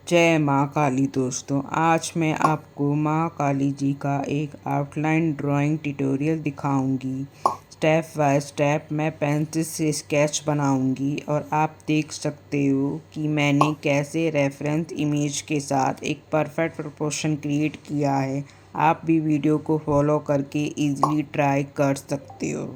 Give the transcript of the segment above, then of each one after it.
जय माँ काली दोस्तों, आज मैं आपको माँ काली जी का एक आउटलाइन ड्राइंग ट्यूटोरियल दिखाऊंगी। स्टेप बाय स्टेप मैं पेंसिल से स्केच बनाऊंगी और आप देख सकते हो कि मैंने कैसे रेफरेंस इमेज के साथ एक परफेक्ट प्रोपोर्शन क्रिएट किया है। आप भी वीडियो को फॉलो करके इजीली ट्राई कर सकते हो।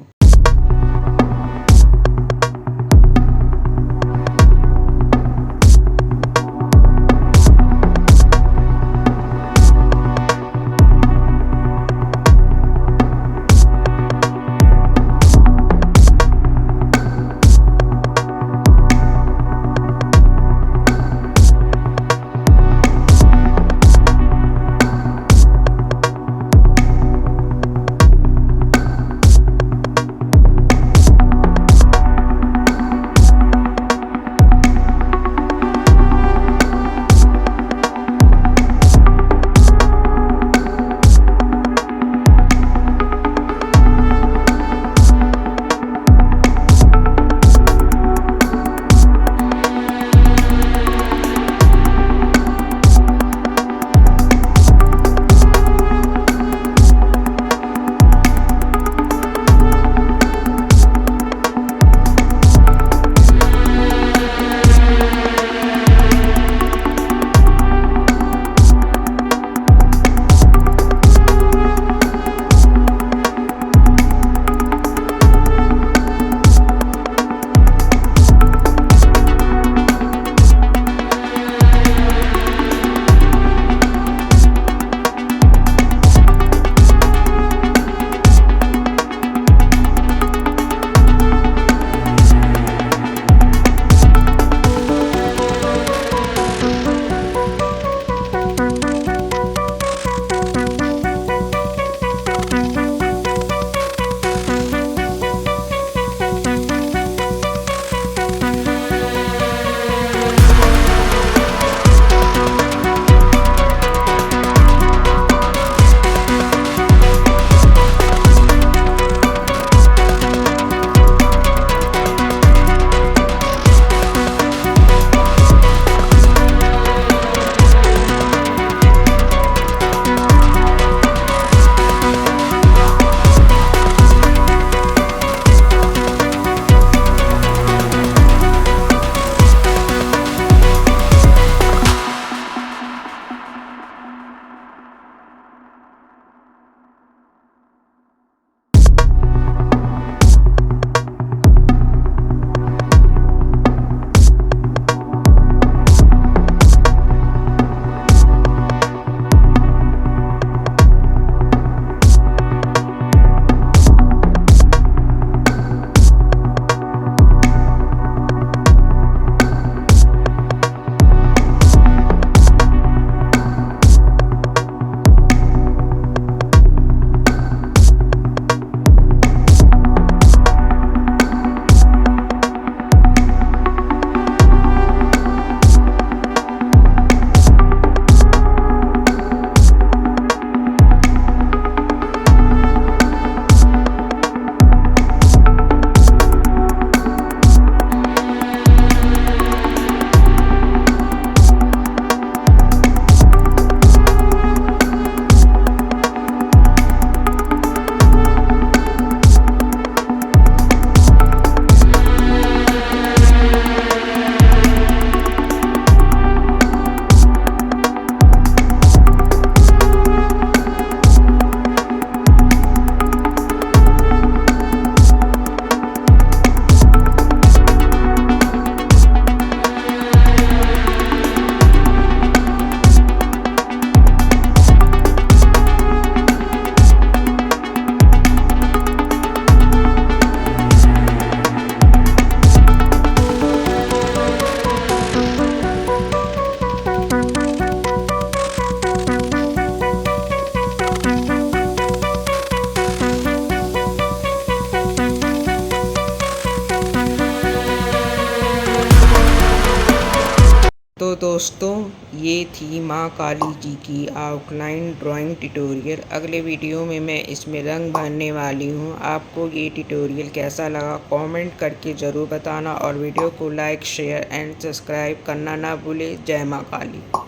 तो दोस्तों, ये थी माँ काली जी की आउटलाइन ड्राइंग ट्यूटोरियल। अगले वीडियो में मैं इसमें रंग भरने वाली हूँ। आपको ये ट्यूटोरियल कैसा लगा कमेंट करके ज़रूर बताना और वीडियो को लाइक शेयर एंड सब्सक्राइब करना ना भूलें। जय माँ काली।